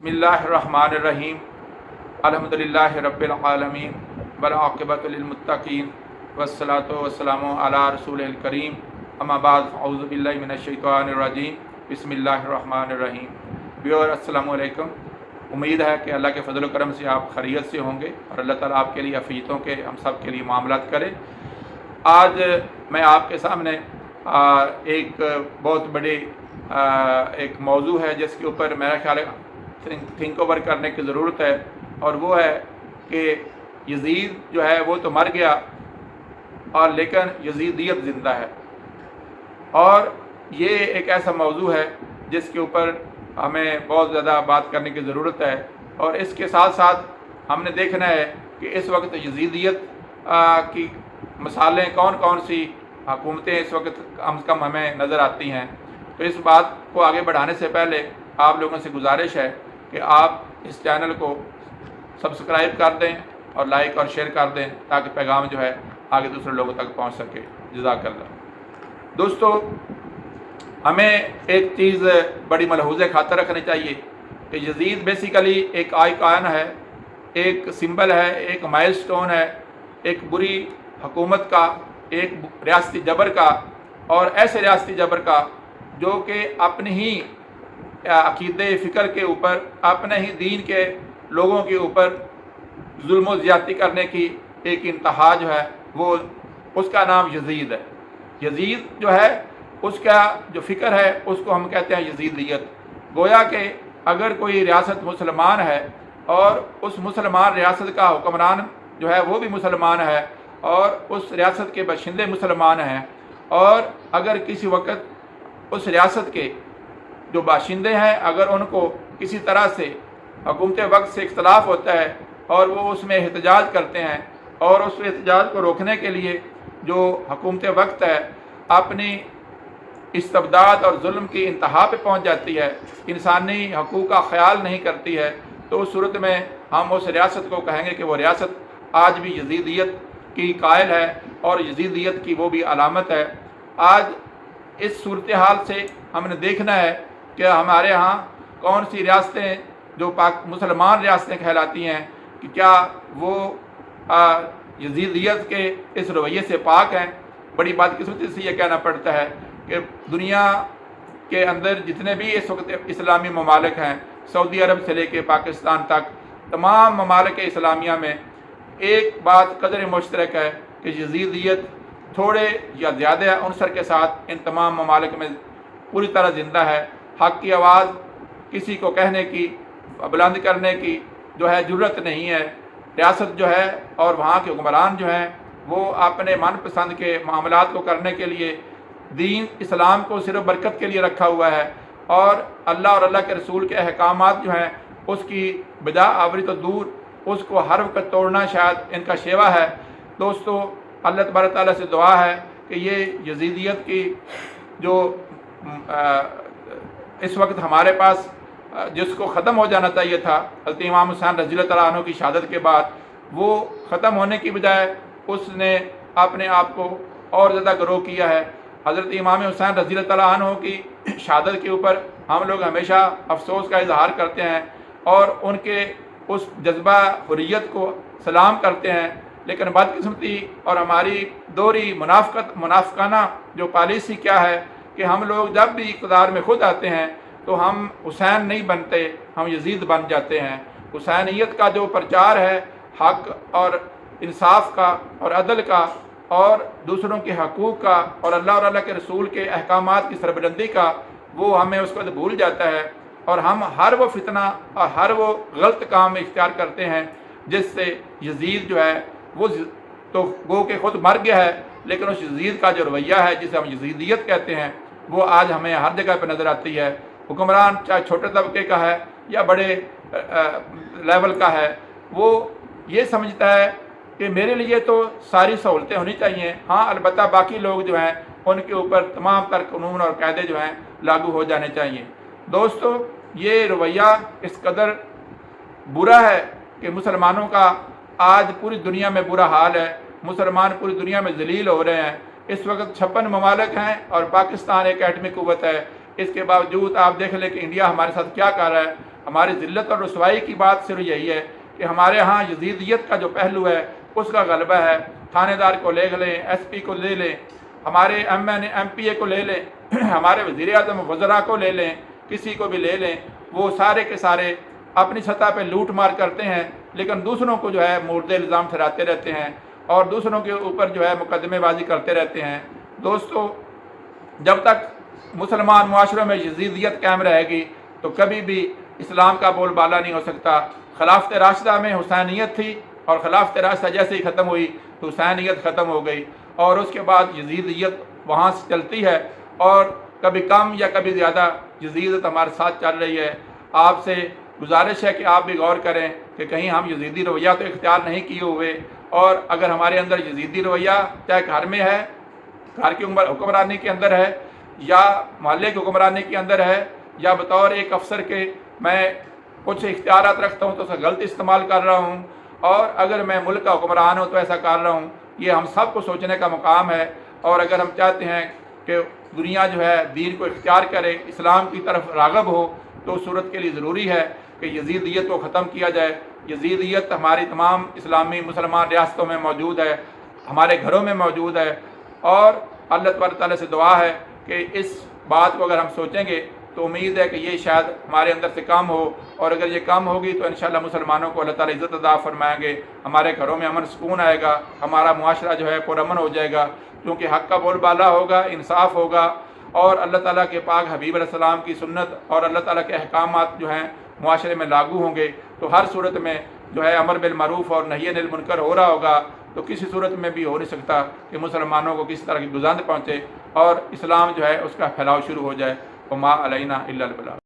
बिस्मिल्लाहिर्रहमानिर्रहीम अल्हम्दुलिल्लाहि रब्बिल आलमीन वल आक़िबतु लिल मुत्तक़ीन वस्सलातु वस्सलामु अला रसूलिल करीम अम्मा बाद औज़ु बिल्लाहि मिनश शैतानिर रजीम बिस्मिल्लाहिर्रहमानिर्रहीम। व्यूअर अस्सलामु अलैकुम। उम्मीद है कि अल्लाह के फ़ज़ल करम से आप खैरियत से होंगे और अल्लाह ताला आपके लिए अफ़ीतों के हम सब के लिए मामलात करे। आज मैं आपके सामने एक बहुत बड़ी एक मौजू है जिसके ऊपर मेरा ख्याल थिंक ओवर करने की ज़रूरत है, और वो है कि यजीद जो है वो तो मर गया और लेकिन यजीदियत ज़िंदा है। और ये एक ऐसा मौजू है जिसके ऊपर हमें बहुत ज़्यादा बात करने की ज़रूरत है। और इसके साथ साथ हमने देखना है कि इस वक्त यजीदियत की मिसालें कौन कौन सी हुकूमतें इस वक्त कम से कम हमें नज़र आती हैं। तो इस बात को आगे बढ़ाने से पहले आप लोगों से गुजारिश है कि आप इस चैनल को सब्सक्राइब कर दें और लाइक और शेयर कर दें ताकि पैगाम जो है आगे दूसरे लोगों तक पहुंच सके। जज़ाकल्लाह। दोस्तों, हमें एक चीज़ बड़ी मलहूज़ खातर रखनी चाहिए कि यजीद बेसिकली एक आइकॉन है, एक सिंबल है, एक माइलस्टोन है, एक बुरी हुकूमत का, एक रियासती जबर का, और ऐसे रियासती जबर का जो कि अपनी ही अक़ीदे फ़िक्र के ऊपर, अपने ही दीन के लोगों के ऊपर जुल्म व ज़्यादती करने की एक इंतहा जो है वो उसका नाम यजीद है। यजीद जो है उसका जो फ़िक्र है उसको हम कहते हैं यजीदियत। गोया कि अगर कोई रियासत मुसलमान है और उस मुसलमान रियासत का हुक्मरान जो है वो भी मुसलमान है और उस रियासत के बशिंदे मुसलमान हैं, और अगर किसी वक्त उस रियासत के जो बाशिंदे हैं अगर उनको किसी तरह से हुकूमत वक्त से इख्तलाफ होता है और वो उसमें एहतजाज करते हैं और उस एहतजाज को रोकने के लिए जो हुकूमत वक्त है अपनी इस्तबदाद और जुल्म की इंतहा पे पहुंच जाती है, इंसानी हकूक़ का ख्याल नहीं करती है, तो उस सूरत में हम उस रियासत को कहेंगे कि वो रियासत आज भी यजीदियत की कायल है और यजीदियत की वो भी अलामत है। आज इस सूरत हाल से हमने देखना है कि हमारे यहाँ कौन सी रियासतें जो मुसलमान रियासतें कहलाती हैं कि क्या वो यजीदियत के इस रवैये से पाक हैं। बड़ी बदकिस्मती से ये कहना पड़ता है कि दुनिया के अंदर जितने भी इस वक्त इस्लामी ममालिक हैं, सऊदी अरब से लेके पाकिस्तान तक, तमाम ममालिक इस्लामिया में एक बात कदर मुश्तरक है कि यजीदियत थोड़े या ज़्यादा अनसर के साथ इन तमाम ममालिक में पूरी तरह ज़िंदा है। हक़ की आवाज़ किसी को कहने की, बुलंद करने की जो है ज़रूरत नहीं है। रियासत जो है और वहाँ के हुक्मरान जो हैं वो अपने मनपसंद के मामलात को करने के लिए दीन इस्लाम को सिर्फ बरकत के लिए रखा हुआ है, और अल्लाह और अल्लाह के रसूल के अहकामात जो हैं उसकी बिदा आवरी तो दूर, उसको हर वक्त तोड़ना शायद इनका शेवा है। दोस्तों, अल्लाह तबारक तआला से दुआ है कि ये यजीदियत की जो इस वक्त हमारे पास जिसको ख़त्म हो जाना चाहिए था हज़रत इमाम हुसैन रज़ियल्लाहु तआला अन्हु की शहादत के बाद, वो ख़त्म होने की बजाय उसने अपने आप को और ज़्यादा ग्रो किया है। हज़रत इमाम हुसैन रज़ियल्लाहु तआला अन्हु की शहादत के ऊपर हम लोग हमेशा अफसोस का इजहार करते हैं और उनके उस जज्बा हुर्रियत को सलाम करते हैं, लेकिन बदकिस्मती और हमारी दोहरी मुनाफिकाना जो पॉलिसी क्या है कि हम लोग जब भी इक़्तिदार में खुद आते हैं तो हम हुसैन नहीं बनते, हम यजीद बन जाते हैं। हुसैनियत का जो प्रचार है हक़ और इंसाफ का और अदल का और दूसरों के हकूक़ का और अल्लाह और अल्लाह के रसूल के अहकामात की सरबलंदी का, वो हमें उसको भूल जाता है और हम हर वो फितना और हर वो गलत काम इख्तियार करते हैं जिससे यजीद जो है वो तो गो के खुद मर गया है, लेकिन उस यजीद का जो रवैया है जिसे हम यजीदियत कहते हैं वो आज हमें हर जगह पर नज़र आती है। हुक्मरान चाहे छोटे तबके का है या बड़े लेवल का है, वो ये समझता है कि मेरे लिए तो सारी सहूलतें होनी चाहिए, हाँ अलबत्ता बाकी लोग जो हैं उनके ऊपर तमाम तर कानून और कायदे जो हैं लागू हो जाने चाहिए। दोस्तों, ये रवैया इस कदर बुरा है कि मुसलमानों का आज पूरी दुनिया में बुरा हाल है। मुसलमान पूरी दुनिया में जलील हो रहे हैं। इस वक्त 56 ममालिक हैं और पाकिस्तान एक एटमी कुव्वत है। इसके बावजूद आप देख लें कि इंडिया हमारे साथ क्या कर रहा है। ہماری ذلت اور رسوائی کی بات صرف یہی ہے کہ ہمارے ہاں یزیدیت کا جو پہلو ہے اس کا غلبہ ہے۔ تھانے دار کو لے لیں، ایس پی کو لے لیں، ہمارے ایم پی اے کو لے لیں، ہمارے وزیر اعظم وزراء کو لے لیں، کسی کو بھی لے لیں، وہ سارے کے سارے اپنی سطح پہ لوٹ مار کرتے ہیں، لیکن دوسروں کو جو ہے مورد الزام ٹھہراتے رہتے ہیں اور دوسروں کے اوپر جو ہے مقدمے بازی کرتے رہتے ہیں۔ دوستو، جب تک مسلمان معاشروں میں یزیدیت قائم رہے گی تو کبھی بھی اسلام کا بول بالا نہیں ہو سکتا۔ خلافت راشدہ میں حسینیت تھی اور خلافت راشدہ جیسے ہی ختم ہوئی تو حسینیت ختم ہو گئی، اور اس کے بعد یزیدیت وہاں سے چلتی ہے، اور کبھی کم یا کبھی زیادہ یزیدیت ہمارے ساتھ چل رہی ہے۔ آپ سے گزارش ہے کہ آپ بھی غور کریں کہ کہیں ہم یزیدی رویہ تو اختیار نہیں کیے ہوئے، اور اگر ہمارے اندر یزیدی رویہ چاہے گھر میں ہے، گھر کی حکمرانی کے اندر ہے، یا محلے کی حکمرانی کے اندر ہے، یا بطور ایک افسر کے میں کچھ اختیارات رکھتا ہوں تو اسے غلط استعمال کر رہا ہوں، اور اگر میں ملک کا حکمران ہوں تو ایسا کر رہا ہوں، یہ ہم سب کو سوچنے کا مقام ہے۔ اور اگر ہم چاہتے ہیں کہ دنیا جو ہے دین کو اختیار کرے، اسلام کی طرف راغب ہو، تو اس صورت کے لیے ضروری ہے کہ یزیدیت کو ختم کیا جائے۔ یزیدیت ہماری تمام اسلامی مسلمان ریاستوں میں موجود ہے، ہمارے گھروں میں موجود ہے، اور اللہ تبارک تعالیٰ سے دعا ہے کہ اس بات کو اگر ہم سوچیں گے تو امید ہے کہ یہ شاید ہمارے اندر سے کم ہو، اور اگر یہ کم ہوگی تو انشاءاللہ مسلمانوں کو اللہ تعالیٰ عزت عطا فرمائیں گے، ہمارے گھروں میں امن سکون آئے گا، ہمارا معاشرہ جو ہے پرامن ہو جائے گا، کیونکہ حق کا بول بالا ہوگا، انصاف ہوگا، اور اللہ تعالیٰ کے پاک حبیب علیہ السلام کی سنت اور اللہ تعالیٰ کے احکامات جو ہیں معاشرے میں لاگو ہوں گے، تو ہر صورت میں جو ہے امر بالمعروف اور نہی عن المنکر ہو رہا ہوگا۔ تو کسی صورت میں بھی ہو نہیں سکتا کہ مسلمانوں کو کسی طرح کی گزند پہنچے اور اسلام جو ہے اس کا پھیلاؤ شروع ہو جائے۔ وما علینا الا البلاغ۔